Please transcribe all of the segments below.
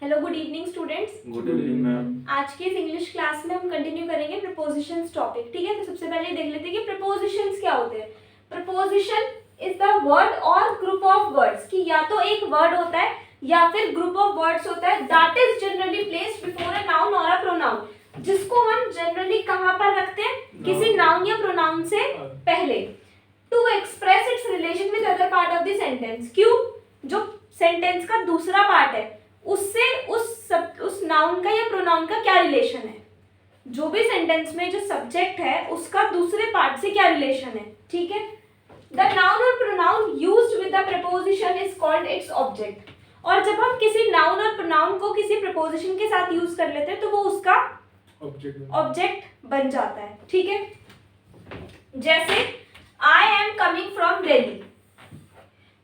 Hello good evening students. Good evening ma'am. आज के इस इंग्लिश क्लास में हम कंटिन्यू करेंगे प्रीपोजिशंस टॉपिक। ठीक है, तो सबसे पहले देख लेते हैं कि प्रीपोजिशंस क्या होते हैं। प्रीपोजिशन इज द वर्ड और ग्रुप ऑफ वर्ड्स, कि या तो एक वर्ड होता है या फिर ग्रुप ऑफ वर्ड्स होता है that is generally placed before a noun और अ प्रोनाउन, जिसको हम जनरली कहां पर रखते हैं, किसी नाउन या प्रोनाउन से पहले, to express its relation with other part of the sentence. क्यों? जो सेंटेंस का दूसरा पार्ट है उससे उस नाउन का या प्रोनाउन का क्या रिलेशन है, जो भी सेंटेंस में जो सब्जेक्ट है उसका दूसरे पार्ट से क्या रिलेशन है। ठीक है, द नाउन और pronoun used with the preposition is called its object. और जब हम किसी नाउन और प्रोनाउन को किसी प्रीपोजिशन के साथ यूज कर लेते हैं तो वो उसका ऑब्जेक्ट बन जाता है। ठीक है, जैसे I am coming from Delhi,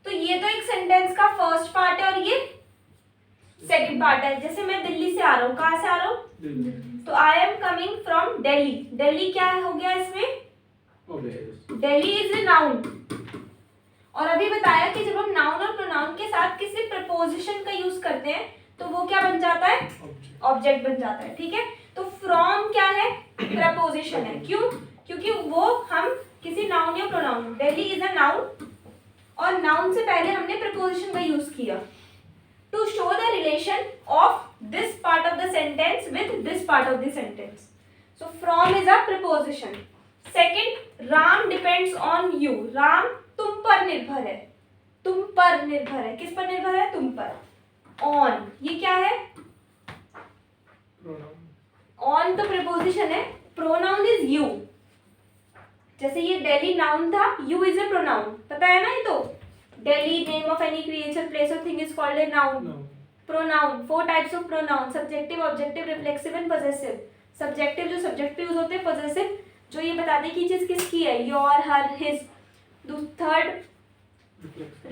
तो ये तो एक सेंटेंस का फर्स्ट पार्ट है और ये सेकंड पार्ट है। जैसे मैं दिल्ली से आ रहा हूँ, कहाँ से आ रहा हूँ, तो I am coming from Delhi. Delhi क्या हो गया इसमें, दिल्ली इज ए नाउन। और अभी बताया कि जब हम नाउन और प्रोनाउन के साथ किसी प्रपोजिशन का यूज करते हैं तो वो क्या बन जाता है, ऑब्जेक्ट बन जाता है। ठीक है, तो फ्रॉम क्या है, प्रपोजिशन है। क्यों? क्योंकि वो हम किसी नाउन या pronoun, Delhi is a noun और नाउन से पहले हमने प्रपोजिशन का यूज किया to show the relation of this part of the sentence with this part of the sentence. So from is a preposition. Second, Ram depends on you. Ram तुम पर निर्भर है, तुम पर निर्भर है। किस पर निर्भर है, तुम पर। On ये क्या है, on तो preposition है, pronoun is you। जैसे ये दिल्ली नाउन था, you is a pronoun, पता है ना ये तो। Delhi, name of any creature, place or thing is called a noun. Pronoun, 4 types of pronoun: subjective, objective, reflexive and possessive. Subjective जो subject पे यूज होते हैं, possessive जो ये बताते हैं कि चीज किसकी है, your, her, his. Third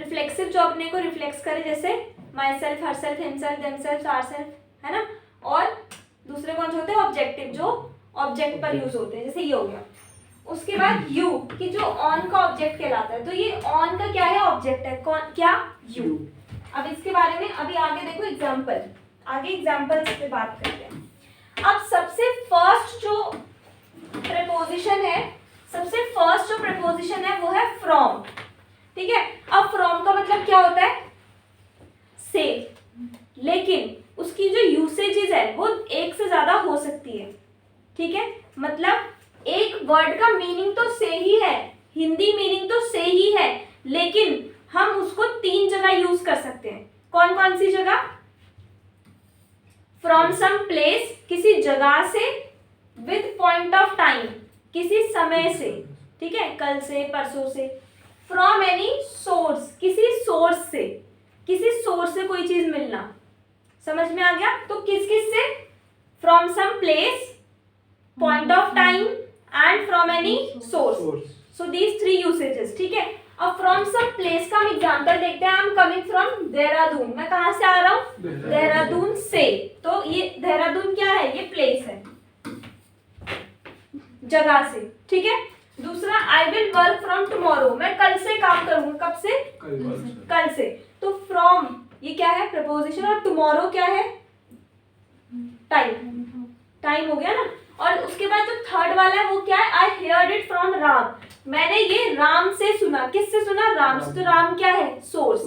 reflexive जो अपने को रिफ्लेक्स करे, जैसे myself, herself, himself, themselves, ourself, है ना। और दूसरे कौन से होते हैं, ऑब्जेक्टिव जो ऑब्जेक्ट पर यूज होते हैं, जैसे ये हो गया। उसके बाद यू, कि जो ऑन का ऑब्जेक्ट कहलाता है, तो ये ऑन का क्या है, ऑब्जेक्ट है। कौन, क्या, यू। अब इसके बारे में अभी आगे देखो एग्जांपल, आगे एग्जांपल पे बात करते हैं। अब सबसे फर्स्ट जो प्रीपोजिशन है, सबसे फर्स्ट जो प्रीपोजिशन है वो है फ्रॉम। ठीक है, अब फ्रॉम का मतलब क्या होता है, से, लेकिन उसकी जो यूसेजेस है वो एक से ज्यादा हो सकती है। ठीक है, मतलब एक वर्ड का मीनिंग तो से ही है, हिंदी मीनिंग तो से ही है, लेकिन हम उसको 3 जगह यूज कर सकते हैं। कौन कौन सी जगह, फ्रॉम सम प्लेस, किसी जगह से, विद पॉइंट ऑफ टाइम, किसी समय से, ठीक है, कल से, परसों से, फ्रॉम एनी सोर्स, किसी सोर्स से, किसी सोर्स से कोई चीज मिलना। समझ में आ गया, तो किस किस से, from some place, point of time and from any source. So these 3 usages. ठीक है, अब फ्रॉम सम प्लेस का हम एग्जांपल देखते हैं। I am coming from Dehradun, मैं कहां से आ रहा हूं, देहरादून से। तो ये देहरादून क्या है, ये प्लेस है, जगह से। ठीक है, दूसरा I will work from tomorrow, मैं कल से काम करूंगा, कब से, कल से। तो फ्रॉम ये क्या है, प्रपोजिशन, और टुमारो क्या है, टाइम, टाइम हो गया ना। और उसके बाद जो थर्ड वाला है वो क्या है, आई हियर्ड इट फ्रॉम राम, मैंने ये राम से सुना। किससे सुना, राम से। तो राम क्या है, सोर्स।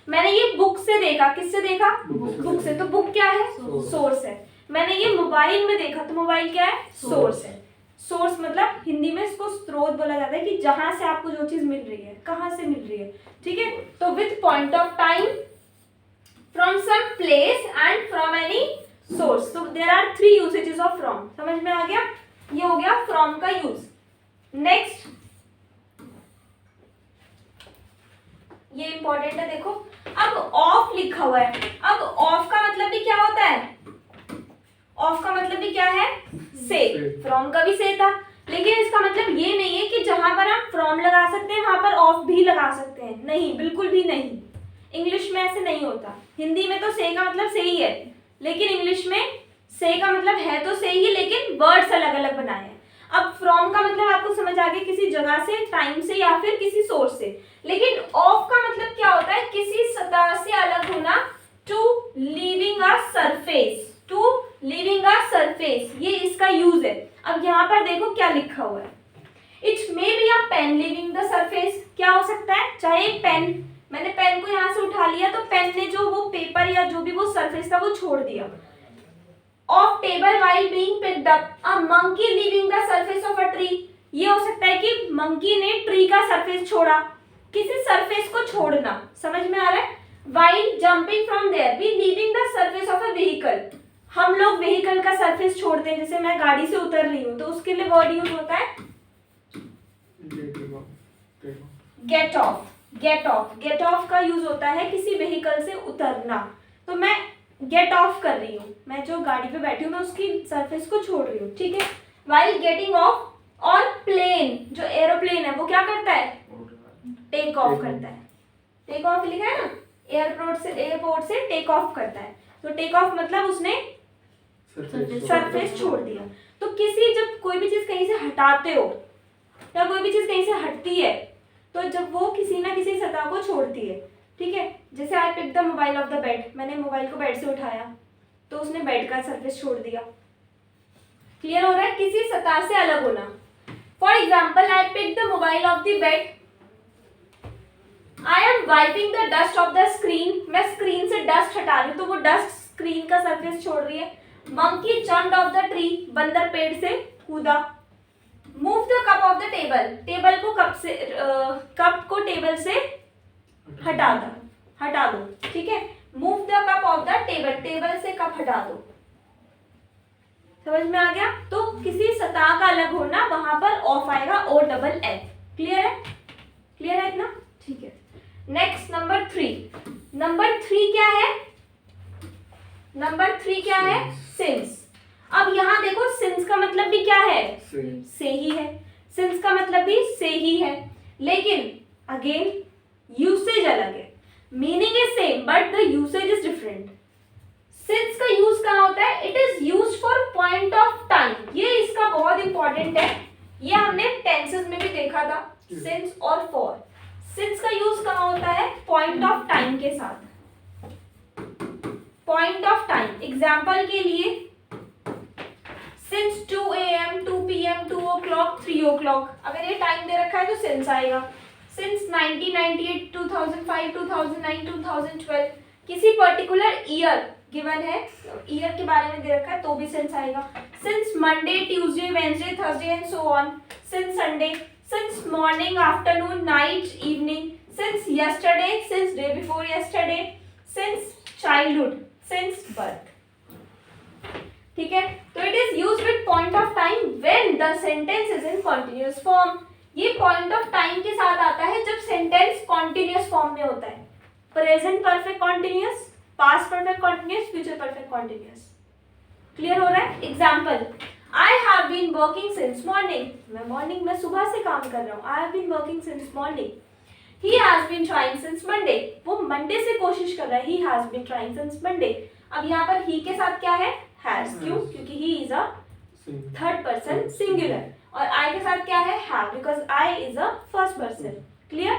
मैंने ये बुक से देखा, किससे देखा, बुक से। तो बुक क्या है, सोर्स है। मैंने ये मोबाइल में देखा, तो मोबाइल क्या है, सोर्स है। सोर्स मतलब हिंदी में इसको स्रोत बोला जाता है, कि जहां से आपको जो चीज मिल रही है, कहां से मिल रही है। ठीक है, तो with point of time, from some place and from any source. तो there are 3 usages of from. समझ में आ गया, ये हो गया फ्रॉम का यूज। नेक्स्ट, ये इंपॉर्टेंट है, देखो अब ऑफ लिखा हुआ है। अब ऑफ का मतलब भी क्या होता है, ऑफ का मतलब भी क्या है, से। फ्रॉम का भी से था, लेकिन इसका मतलब ये नहीं है कि जहां पर हम फ्रॉम लगा सकते हैं वहां पर ऑफ भी लगा सकते हैं। नहीं, बिल्कुल भी नहीं। इंग्लिश में ऐसे नहीं होता। हिंदी में तो से का मतलब से ही है, लेकिन इंग्लिश में से का मतलब है तो से ही, लेकिन वर्ड्स अलग अलग बनाए हैं। अब फ्रॉम का मतलब आपको समझ आ गया, किसी जगह से, टाइम से, या फिर किसी सोर्स से। लेकिन ऑफ का मतलब क्या होता है, किसी सतह से अलग होना, to leaving leaving a surface, to leaving a surface, ये इसका यूज है। अब यहाँ पर देखो क्या लिखा हुआ है, it may be a pen leaving the surface, क्या हो सकता है, चाहे एक पेन, मैंने पेन को यहाँ से उठा लिया तो पेन ने जो वो पेपर या जो भी वो सरफेस था वो छोड़ दिया। Of table while being picked up, a monkey leaving the surface of a tree, ये हो सकता है कि मंकी ने ट्री का सरफेस छोड़ा, किसी सरफेस को छोड़ना, समझ में आ रहा है। While jumping from there be leaving the surface of a vehicle, हम लोग व्हीकल का सरफेस छोड़ते हैं, जैसे मैं गाड़ी से उतर रही हूँ तो उसके लिए वर्ड यूज होता है get off. Get off, get off का यूज होता है किसी व्हीकल से उतरना, तो मैं गेट ऑफ कर रही हूँ, मैं जो गाड़ी पे बैठी हूँ मैं उसकी सरफेस को छोड़ रही हूँ, ठीक है। व्हाइल गेटिंग ऑफ, और प्लेन जो एरोप्लेन है वो क्या करता है, टेक ऑफ करता है, टेक ऑफ लिखा है ना, एयरपोर्ट से टेक ऑफ करता है, तो टेक ऑफ मतलब उसने सरफेस छोड़ दिया। तो किसी, जब कोई भी चीज कहीं से हटाते हो या कोई भी चीज कहीं से हटती है तो जब वो किसी ना किसी सतह को छोड़ती है, ठीक है। जैसे I pick the mobile off the bed, मैंने मोबाइल को बेड से उठाया तो उसने बेड का सरफेस छोड़ दिया। क्लियर हो रहा है, किसी सतह से अलग होना। For example I pick the mobile off the bed, I am wiping the dust off the screen, मैं स्क्रीन से डस्ट हटा रही हूँ तो वो डस्ट स्क्रीन का सरफेस छोड़ रही है। Monkey jumped of the tree, बंदर पेड़ से कूदा। Move the cup of the table, table को कप को टेबल से हटा दो, ठीक है। Move the cup of the table, table से कप हटा दो, समझ में आ गया। तो किसी सतह का अलग होना, वहां पर ऑफ आएगा, ओ डबल एफ। क्लियर है, क्लियर है इतना, ठीक है। नेक्स्ट नंबर 3, नंबर 3 क्या है, नंबर 3 क्या है, सिंस। अब यहाँ देखो सिंस का मतलब भी क्या है, से ही है, सिंस का मतलब भी से ही है, लेकिन अगेन यूसेज अलग है, meaning is same but the usage is different. Since का यूज कहाँ होता है, it is use for point of time, ये इसका बहुत इंपॉर्टेंट है, ये हमने टेंसेस में भी देखा था, सिंस और फॉर। सिंस का यूज कहाँ होता है, पॉइंट ऑफ टाइम के साथ, पॉइंट ऑफ टाइम। एग्जाम्पल के लिए since 2 AM, 2 PM, 2 o'clock, 3 o'clock, अगर ये टाइम दे रखा है तो सिंस आएगा। सिंस 1998, 2005, 2009, 2012, किसी पर्टिकुलर ईयर गिवन है, ईयर के बारे में दे रखा है तो भी सिंस आएगा। Since Monday, Tuesday, Wednesday, Thursday and so on. Since Sunday, since morning, afternoon, night, evening. Since yesterday, since day before yesterday. Since childhood, since birth, ठीक है। तो it is used with point of time when the sentence is in continuous form. ये point of time के साथ आता है जब sentence continuous form में होता है, present perfect continuous, past perfect continuous, future perfect continuous. Clear हो रहा है। Example, I have been working since morning, मैं मॉर्निंग में सुबह से काम कर रहा हूँ, I have been working since morning. He has been trying since Monday, वो मंडे से कोशिश कर रहा है, he has been trying since Monday। अब यहाँ पर he के साथ क्या है, has, क्यों, क्योंकि he is a third person singular, और I के साथ क्या है, have, because I is a first person। Clear?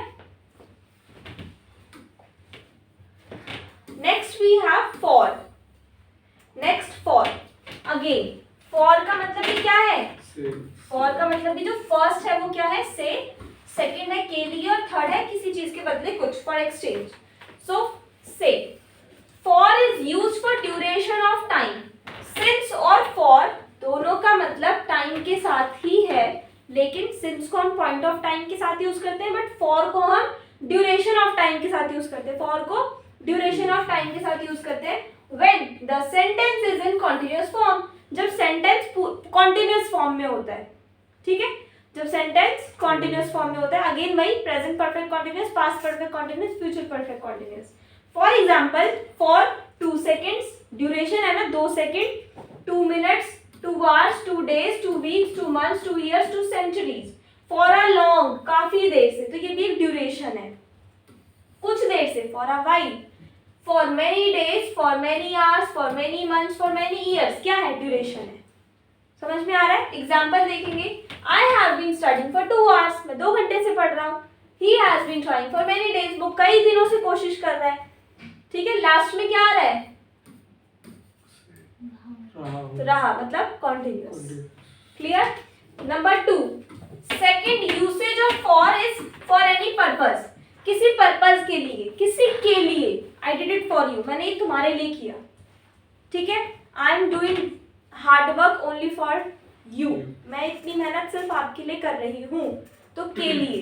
Next we have for। Next for, again for का मतलब भी क्या है, for का मतलब भी जो first है वो क्या है, say, सेकेंड है के लिए, और थर्ड है किसी चीज के बदले कुछ, for exchange. So say, for is use for duration of time. Since और फॉर दोनों का मतलब टाइम के साथ ही है, लेकिन सिंस को हम पॉइंट ऑफ टाइम के साथ यूज करते हैं, बट फॉर को हम ड्यूरेशन ऑफ टाइम के साथ यूज करते हैं, फॉर को ड्यूरेशन ऑफ टाइम के साथ यूज करते हैं when the sentence is in continuous form, जब सेंटेंस कॉन्टिन्यूअस फॉर्म में होता है, ठीक है, जब सेंटेंस कॉन्टिन्यूअस फॉर्म में होता है। अगेन वही present perfect continuous, past perfect continuous, future perfect continuous. For example, for 2 seconds, duration है ना 2 second, 2 minutes, 2 hours, 2 days, 2 weeks, 2 months, 2 years, 2 centuries. For a long, काफी देर से, तो ये भी एक ड्यूरेशन है, कुछ देर से, for a while, for many days, for many hours, for many months, for many years, क्या है, ड्यूरेशन है। समझ में आ रहा है। एग्जाम्पल देखेंगे, I have been studying for 2 hours, मैं 2 घंटे से पढ़ रहा हूँ। He has been trying for many days, वो कई दिनों से कोशिश कर रहा है, ठीक है। लास्ट में क्या आ रहा है, रहा मतलब continuous. Clear. Number 2, second usage of for is for any purpose, किसी पर्पस के लिए, किसी के लिए। आई डिड इट फॉर यू, मैंने ये तुम्हारे लिए किया, ठीक है। I am doing hard work only for you, मैं इतनी मेहनत सिर्फ आपके लिए कर रही हूँ, तो के लिए।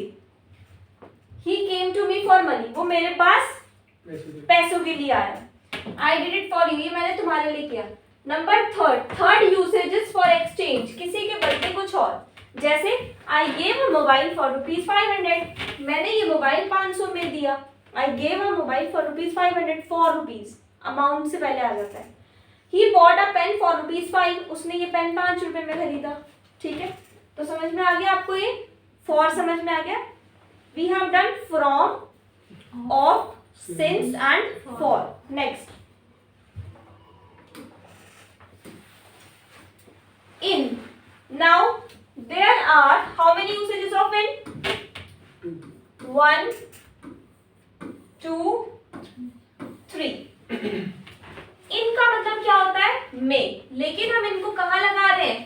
He came to me for money, वो मेरे पास पैसों के लिए आया। I did it for you, ये मैंने तुम्हारे लिए किया। Number third usages for exchange, किसी के बदले कुछ और, जैसे I gave a mobile for ₹500, मैंने ये मोबाइल 500 में दिया। I gave a mobile for ₹500, 4 rupees amount से पहले आ जाता है। He bought a pen for ₹5, उसने ये पेन 5 रुपए में खरीदा, ठीक है। तो समझ में आ गया आपको, ये फॉर समझ में आ गया। We have done from, off, since and for. Next, in. Now there are how many usages of in? 1, 2, 3. इनका मतलब क्या होता है? में, लेकिन हम इनको कहाँ लगा रहे हैं?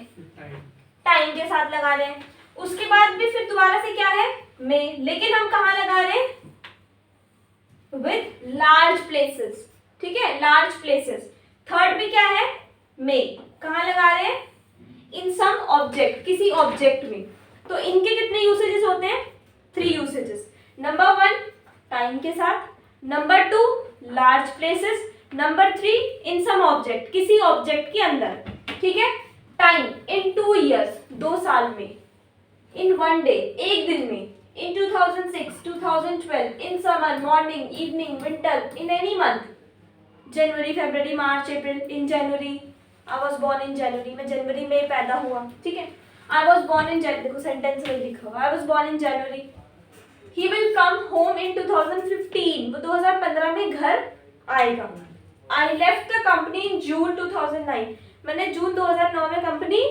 टाइम के साथ लगा रहे हैं। उसके बाद भी फिर दोबारा से क्या है? में, लेकिन हम कहाँ लगा रहे हैं? विथ लार्ज प्लेसेस, ठीक है, लार्ज प्लेसेस। थर्ड भी क्या है? में, कहाँ लगा रहे हैं? इन सम ऑब्जेक्ट, किसी ऑब्जेक्ट में। तो इनके कितने यूसेजेस होते हैं? 3 यूसेजेस। नंबर 1 टाइम के साथ, नंबर 2 लार्ज प्लेसेस, नंबर 3 इन सम ऑब्जेक्ट, किसी ऑब्जेक्ट के अंदर, ठीक है। टाइम इन 2 years, 2 साल में। इन 1 day, एक दिन में। इन 2006, 2012, in summer, morning, evening, winter, in any month. January, February, March, April, in January. I was born in January, मैं जनवरी में पैदा हुआ, ठीक है। I was born in January, देखो सेंटेंस में लिखा हुआ, I was born in January. He will come home in 2015, वो 2015 में घर आएगा। I left the company in June 2009, मैंने जून 2009 में कंपनी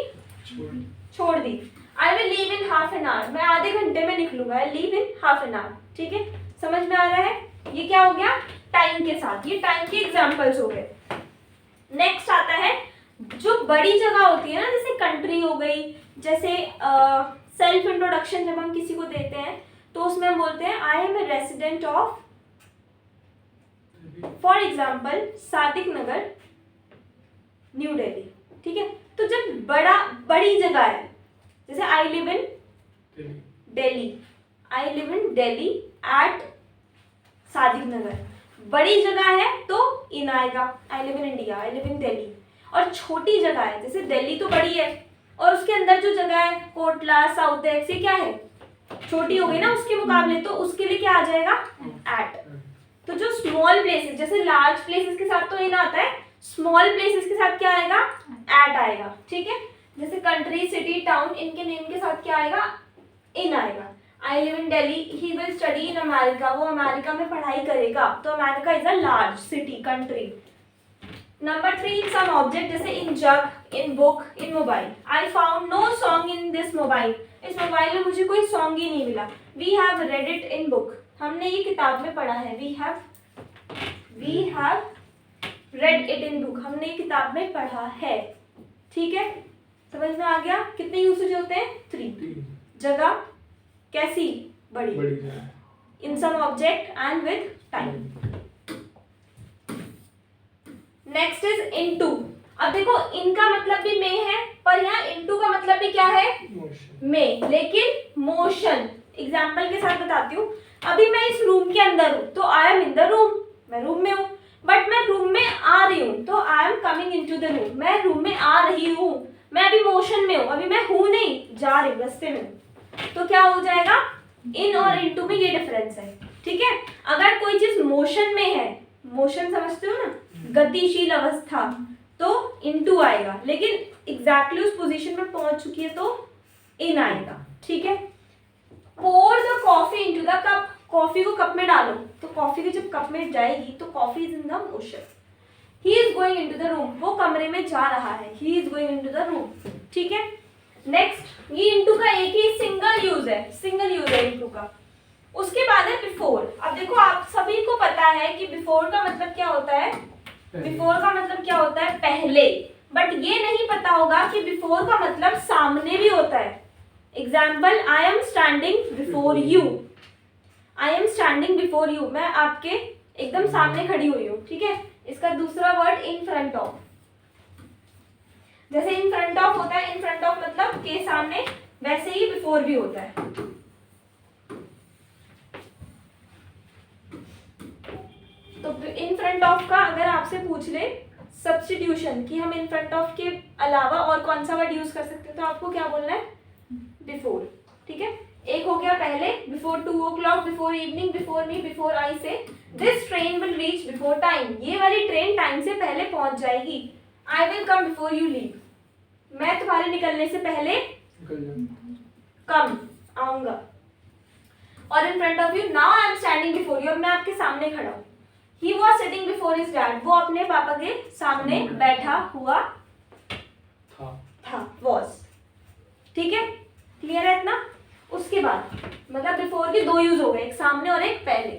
छोड़ दी। I will leave in half an hour, मैं आधे घंटे में निकलूंगा। I leave in half an hour, ठीक है। समझ में आ रहा है? ये क्या हो गया? टाइम के साथ, ये टाइम के एग्जाम्पल्स हो गए। नेक्स्ट आता है जो बड़ी जगह होती है ना, जैसे कंट्री हो गई, जैसे सेल्फ इंट्रोडक्शन जब हम किसी को देते हैं तो उसमें हम बोलते हैं I am a resident of, for example Sadiq Nagar, New Delhi, ठीक है। तो जब बड़ी जगह है, जैसे I live in Delhi, I live in Delhi at Sadiq Nagar, बड़ी जगह है तो इन आएगा। I live in India, I live in Delhi. और छोटी जगह है, जैसे दिल्ली तो बड़ी है और उसके अंदर जो जगह है कोटला, साउथ एक्स, ये क्या है? छोटी हो गई ना उसके मुकाबले, तो उसके लिए क्या आ जाएगा? एट। तो जो स्मॉल प्लेसेस, जैसे लार्ज प्लेसेस के साथ तो इन आता है, स्मॉल प्लेसेस के साथ क्या आएगा? एट आएगा, ठीक है। जैसे कंट्री, सिटी, टाउन, इनके नेम के साथ क्या आएगा? इन आएगा। I live in Delhi, he will study in America, वो अमेरिका में पढ़ाई करेगा, तो America is a large city, country. Number 3 some object, जैसे in jug, in book, in mobile. I found no song in this mobile, इस mobile में मुझे कोई सॉन्ग ही नहीं मिला। We have read it in book, हमने ये किताब में पढ़ा है। We have read it in book, हमने ये किताब में पढ़ा है, ठीक है। समझ में आ गया? कितने यूसेज होते हैं? 3। जगह कैसी? बड़ी। In some object and with time. Next is into. अब देखो इनका मतलब भी में है, पर यहाँ इनटू का मतलब भी क्या है? में, लेकिन मोशन। एग्जाम्पल के साथ बताती हूँ। अभी मैं इस रूम के अंदर हूँ तो I am in the room, मैं रूम में हूँ। बट मैं रूम में आ रही हूँ तो I am coming into the room, मैं रूम में आ रही हूँ। मैं अभी मोशन में हूँ, अभी मैं हूँ नहीं, जा रही हूँ, रास्ते में हूँ। तो क्या हो जाएगा? इन और इनटू में ये डिफरेंस है, ठीक है। अगर कोई चीज मोशन में है, मोशन समझते हो ना, गतिशील अवस्था, तो इनटू आएगा, लेकिन एग्जैक्टली उस पोजीशन पर पहुंच चुकी है तो इन आएगा, ठीक है। Pour the coffee into the cup, coffee को कप में डालो, तो कॉफी की जब कप में जाएगी तो coffee is in the motion. He is going into the room, वो कमरे में जा रहा है, he is going into the room, ठीक है। नेक्स्ट, ये इनटू का एक ही सिंगल यूज है इनटू का। उसके बाद है बिफोर। अब देखो आप सभी को पता है कि बिफोर का मतलब क्या होता है? बिफोर का मतलब क्या होता है? पहले। बट ये नहीं पता होगा कि बिफोर का मतलब सामने भी होता है। Example, I am standing before you, I am standing before you, मैं आपके एकदम सामने खड़ी हुई हूँ, ठीक है। इसका दूसरा वर्ड इन फ्रंट ऑफ, जैसे इन फ्रंट ऑफ होता है, इन फ्रंट ऑफ मतलब के सामने, वैसे ही बिफोर भी होता है। तो इन फ्रंट ऑफ का अगर आपसे पूछ ले सब्स्टिट्यूशन कि हम इन फ्रंट ऑफ के अलावा और कौन सा वर्ड यूज कर सकते हैं, तो आपको क्या बोलना है, बिफोर, ठीक है। एक हो गया पहले, before 2 o'clock, before evening, before me, before I say this train will reach before time, ये वाली ट्रेन टाइम से पहले पहुंच जाएगी। I will come before you leave, मैं तुम्हारे निकलने से पहले कम आऊंगा। और in front of you, now I am standing before you, अब मैं आपके सामने खड़ा हूं। He was sitting before his dad, वो अपने पापा के सामने बैठा हुआ था, वॉज, ठीक है, क्लियर है इतना। उसके बाद मतलब बिफोर के दो यूज हो गए, एक सामने और एक पहले,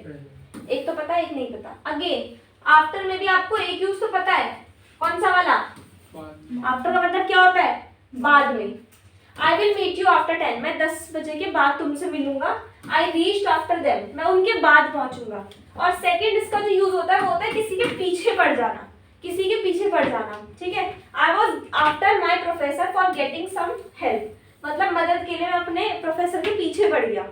एक तो पता है एक नहीं पता। अगेन आफ्टर में भी आपको एक यूज तो पता है, कौन सा वाला, आफ्टर का मतलब क्या होता है, बाद में। I will meet you after 10, मैं 10 बजे के बाद तुमसे मिलूंगा। आई रीच्ड आफ्टर देम, मैं उनके बाद पहुंचूंगा। और सेकंड इसका जो यूज होता है वो होता है किसी के पीछे पड़ जाना, किसी के पीछे पड़ जाना, ठीक है। I was after my professor for getting some help, मतलब मदद के लिए मैं अपने प्रोफेसर के पीछे पड़ गया।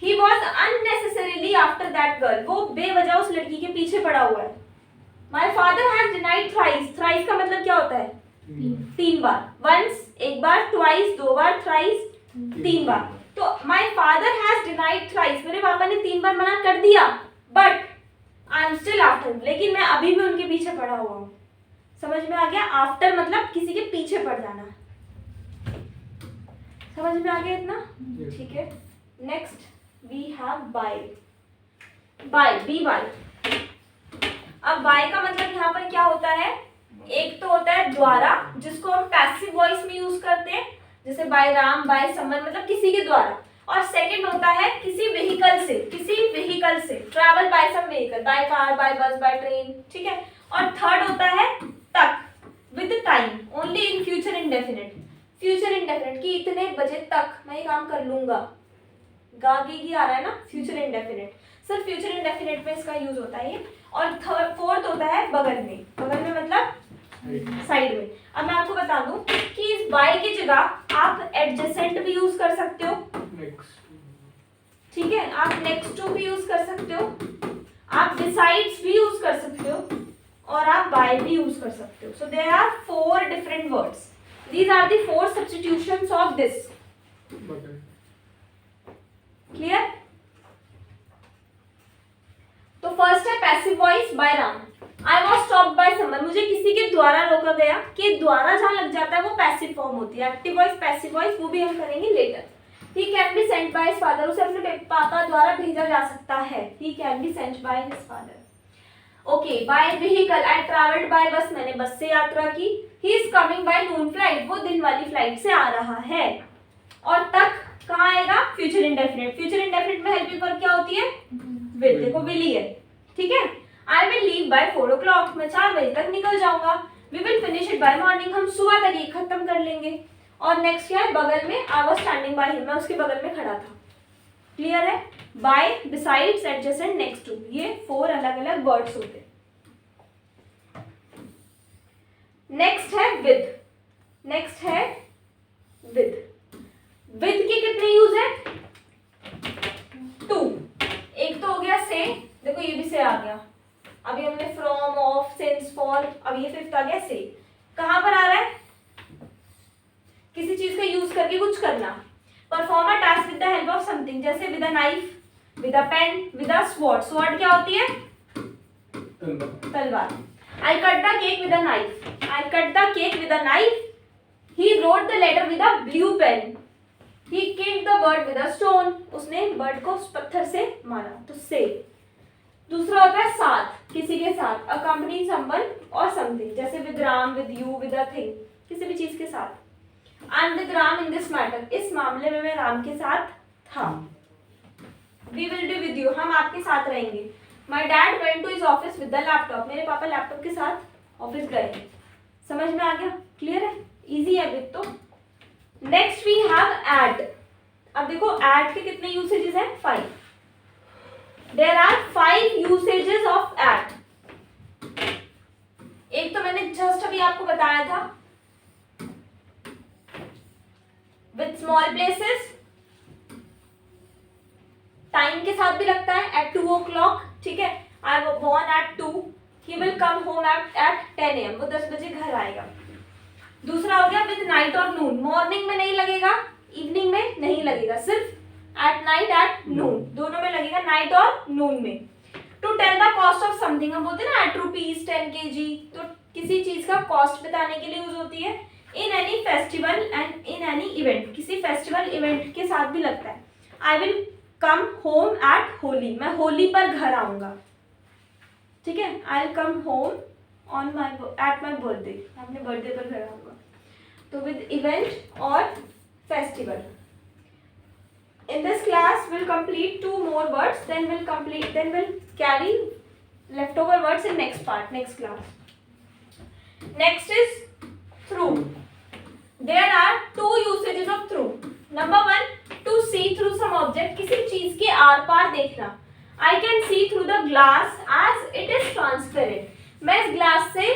He was unnecessarily after that girl, वो बेवजह उस लड़की के पीछे पड़ा हुआ है। My father has denied thrice, thrice का मतलब क्या होता है, 3 बार, वंस एक बार, ट्वाइस 2 बार, थ्राइस 3 बार। तो my father has denied thrice, मेरे पापा ने 3 बार मना कर दिया, but I am still after, लेकिन मैं अभी भी उनके पीछे पड़ा हुआ हूँ। समझ में आ गया, आफ्टर मतलब किसी के पीछे पड़ जाना, समझ में आ गया इतना, ठीक है। Next we have by, by, B Y. अब बाय का मतलब यहाँ पर क्या होता है, एक तो होता है द्वारा, जिसको हम पैसिव वॉइस में यूज करते हैं, जैसे बाय राम, बाय समन, मतलब किसी के द्वारा। और सेकंड होता है किसी व्हीकल से, किसी व्हीकल से, travel by some vehicle, by car, by bus, by train, ठीक है। और थर्ड होता है तक, with time, only in future indefinite, future indefinite कि इतने बजे तक मैं ये काम कर लूंगा, गागेगी आ रहा है ना, फ्यूचर इंडेफिनिट, सिर्फ फ्यूचर इंडेफिनिट में इसका यूज होता है ये। और फोर्थ होता है बगल में, बगल में मतलब साइड में। अब मैं आपको बता दूं कि इस बाय की जगह आप एडजेसेंट भी यूज कर सकते हो, ठीक है, आप नेक्स्ट टू भी यूज कर सकते हो, आप बिसाइड्स भी यूज कर सकते हो, और आप बाय भी यूज कर सकते हो। So there are 4 different words, these are the 4 substitutions of this, clear। तो फर्स्ट है passive voice by Ram, I was stopped by someone, मुझे किसी के द्वारा रोका गया, कि द्वारा जहां लग जाता है वो पैसिव फॉर्म होती है। एक्टिव वॉइस, पैसिव वॉइस, वो भी हम करेंगे later. He can be sent by his father, उसे अपने पापा द्वारा भेजा जा सकता है, he can be sent by his father. Okay, by vehicle, I travelled by bus, मैंने बस से यात्रा की। He is coming by noon flight, वो दिन वाली फ्लाइट से आ रहा है। और तक कहाँ आएगा, फ्यूचर इंडेफिनिट, फ्यूचर इंडेफिनिट में हेल्पिंग वर्ब क्या होती है, विल, देखो विल ही है, ठीक है। I will leave bye 4 o'clock, मैं 4 बजे तक निकल जाऊंगा। We will finish it by morning, हम सुबह तक ये खत्म कर लेंगे। और नेक्स्ट क्या है, बगल में, I was standing by him, मैं उसके बगल में खड़ा था, क्लियर है। By, besides, adjacent, next to, ये 4 अलग अलग वर्ड्स होते हैं। नेक्स्ट है विद, नेक्स्ट है विद। विद के कितने यूज है, 2। एक तो हो गया से, देखो ये भी से आ गया, अभी हमने फ्रॉम, ऑफ, सिंस, फॉर, अब ये 5th आ गया से। कहां पर आ रहा है, किसी चीज का यूज करके कुछ करना। Perform a task with the help of something, जैसे with a knife, with a pen, with a sword. Sword क्या होती है, तलवार। I cut the cake with a knife, I cut the cake with a knife. He wrote the letter with a blue pen. He killed the bird with a stone, उसने bird को पत्थर से मारा, तो से। दूसरा होता है साथ, किसी के साथ, अकम्पनी समवन और समथिंग, जैसे with Ram, with you, with a thing, किसी भी चीज के साथ। I am with Ram in this matter, इस मामले में मैं राम के साथ था। We will be with you, हम आपके साथ रहेंगे। My dad went to his office with the laptop, मेरे पापा लैपटॉप के साथ ऑफिस गए। समझ में आ गया? क्लियर है? इजी है अभी तो। Next we have add. अब देखो ऐड के कितने यूसेजेस हैं? 5. There are 5 usages of add. एक तो मैंने जस्ट अभी आपको बताया था, विथ स्मॉल प्लेसेस, टाइम के साथ भी लगता है, एट 2 o'clock, ठीक है। I was born at 2, he will come home at 10 AM, वो 10 बजे घर आएगा। दूसरा हो गया विद नाइट और नून, मॉर्निंग में नहीं लगेगा, इवनिंग में नहीं लगेगा, सिर्फ एट नाइट एट नून, दोनों में लगेगा, नाइट और नून में। To tell the cost of something, हम बोलते हैं ना एट रुपीज 10 kg, तो किसी चीज का कॉस्ट बताने के लिए यूज होती है। In any festival and in any event, किसी फेस्टिवल इवेंट के साथ भी लगता है। आई will come home eight Holi, मैं होली पर घर आऊंगा, ठीक है। आई will come home on my at my birthday, अपने बर्थडे पर घर आऊंगा। तो विद इवेंट और festival. In this class we'll complete 2 more words, then we'll carry leftover words in next part, next class. Next is through. There are 2 usages of through. Number 1, to see through some object, किसी चीज के are पार देखना। I can see through the glass as it is transparent. मैं इस glass से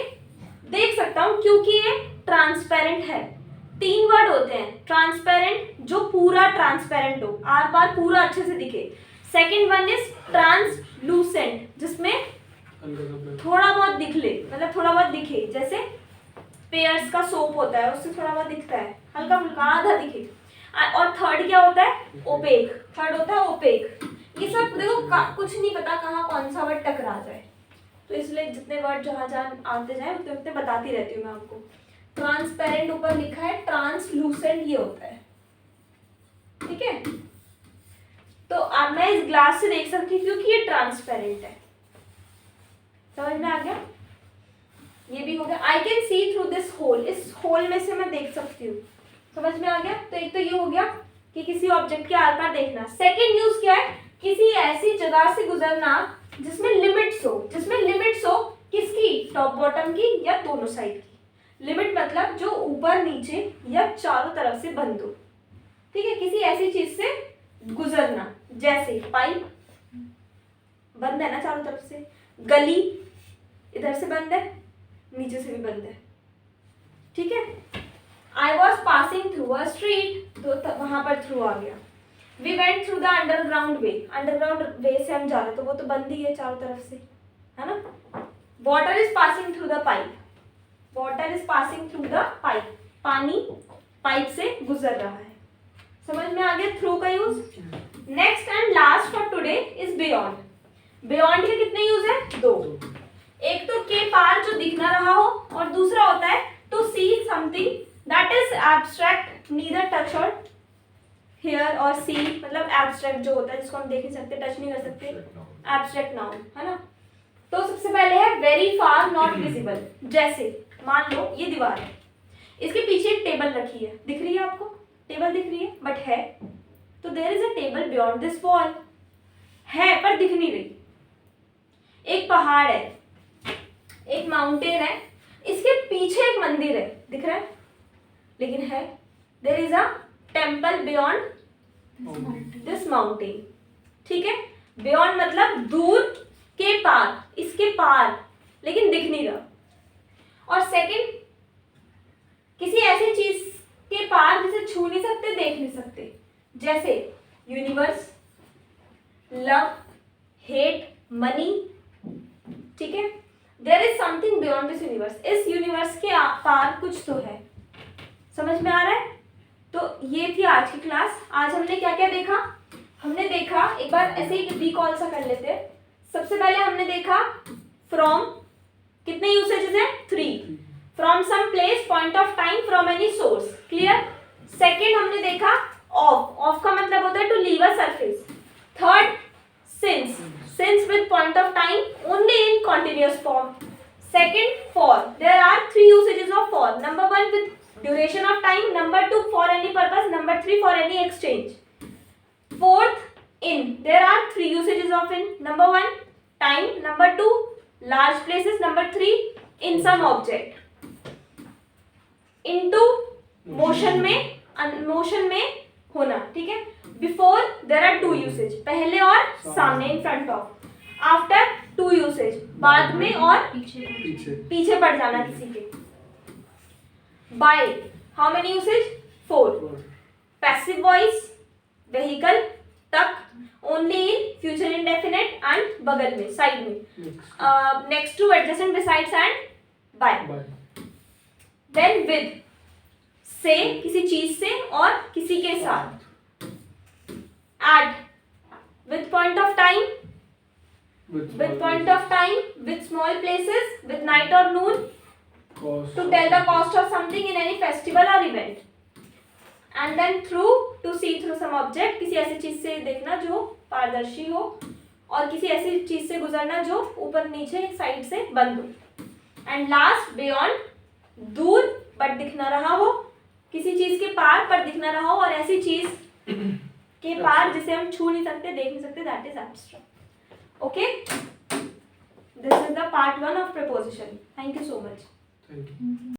देख सकता हूँ क्योंकि ये ट्रांसपेरेंट है। 3 वर्ड होते हैं, ट्रांसपेरेंट जो पूरा ट्रांसपेरेंट हो, आर पार पूरा अच्छे से दिखे। सेकंड वन इज ट्रांसलूसेंट, जिसमें थोड़ा बहुत दिख ले, मतलब थोड़ा बहुत दिखे, जैसे पेयर्स का सोप होता है, उससे थोड़ा बहुत दिखता है, हल्का फुल्का आधा दिखे। और थर्ड क्या होता है? ओपेक। थर्ड होता है ओपेक। ये सब देखो कुछ नहीं पता कहाँ कौन सा वर्ड टकरा जाए, तो इसलिए जितने वर्ड जहाँ जहाँ आते जाए उतने उतने बताती रहती हूँ मैं आपको। ट्रांसपेरेंट ऊपर लिखा है, ट्रांसलूसेंट ये होता है, ठीक है। तो अब मैं इस ग्लास से देख सकती हूँ क्योंकि ये ट्रांसपेरेंट है। समझ में आ गया? ये भी हो गया। I can see through this hole, इस होल में से मैं देख सकती हूँ। समझ में आ गया? तो एक तो ये हो गया कि किसी ऑब्जेक्ट के आर पार देखना। सेकेंड यूज क्या है? किसी ऐसी जगह से गुजरना जिसमें लिमिट्स हो। जिसमें लिमिट्स हो किसकी? टॉप बॉटम की या दोनों साइड की। लिमिट मतलब जो ऊपर नीचे या चारों तरफ से बंद हो, ठीक है। किसी ऐसी चीज से गुजरना, जैसे पाइप बंद है ना चारों तरफ से, गली इधर से बंद है, नीचे से भी बंद है, ठीक है। I was passing through a street, तो वहां पर थ्रू आ गया। We went through the underground way, underground way से हम जा रहे, तो वो तो बंद ही है चारों तरफ से, है ना। Water is passing through the pipe, water is passing through the pipe, पानी पाइप से गुजर रहा है। समझ में आ गया थ्रू का use. Next and last for today is beyond. Beyond के कितने यूज है? 2। एक तो के पार जो दिख ना रहा हो, और दूसरा होता है to see something that is abstract, neither touch और हियर और सी, मतलब एब्स्ट्रैक्ट जो होता है जिसको हम देख नहीं सकते, टच नहीं कर सकते, एब्स्ट्रैक्ट नाउन, है ना। तो सबसे पहले है वेरी फार नॉट विजिबल। जैसे मान लो ये दीवार है, इसके पीछे एक टेबल रखी है, दिख रही है आपको? टेबल दिख रही है बट है, तो there is a table beyond this wall, है पर दिख नहीं रही। एक पहाड़ है, एक माउंटेन है, इसके पीछे एक मंदिर है, दिख रहा है लेकिन है। There is a temple beyond this mountain, ठीक है। बियॉन्ड मतलब दूर, के पार, इसके पार, लेकिन दिख नहीं रहा। और सेकंड, किसी ऐसी चीज के पार जिसे छू नहीं सकते, देख नहीं सकते, जैसे यूनिवर्स, लव, हेट, मनी, ठीक है। There is something beyond this universe, इस यूनिवर्स के पार कुछ तो है। समझ में आ रहा है? तो ये थी आज की क्लास। आज हमने क्या क्या देखा? हमने देखा, एक बार ऐसे ही रिकॉल सा कर लेते हैं। सबसे पहले हमने देखा फ्रॉम, कितने यूसेजेस हैं? 3। From some place, point of time, from any source, clear. Second हमने देखा ऑफ, ऑफ का मतलब होता है to leave a surface. Third since, since with point of time only in continuous form. Second for, there are 3 usages of for. Number 1 with duration of time, number 2 for any purpose, number 3 for any exchange. Fourth, in, there are 3 usages of in. Number 1 time, number 2 large places, number 3 in some object. Into motion में होना, ठीक है। Before there are two usage, पहले और सामने, in front of. After two usage, बाद में और पीछे पड़ जाना किसी के। By how many usage, 4। Passive voice, vehicle, तक, only in, future indefinite and बगल में, साइड में, next to, adjacent, besides and by. Then with, से किसी चीज से और किसी के साथ। At, with point of time, with small places, with night or noon, to tell the cost of something in any festival or event. And then through, to see through some object, किसी ऐसी चीज से देखना जो पारदर्शी हो, और किसी ऐसी चीज से गुजरना जो ऊपर नीचे साइड से बंद हो। एंड लास्ट, beyond, दूर बट दिख ना रहा हो, किसी चीज के पार पर दिख ना रहा हो, और ऐसी चीज के पार जिसे हम छू नहीं सकते, देख नहीं सकते, that is abstract. Okay, this is the part 1 of preposition. Thank you so much. Thank you.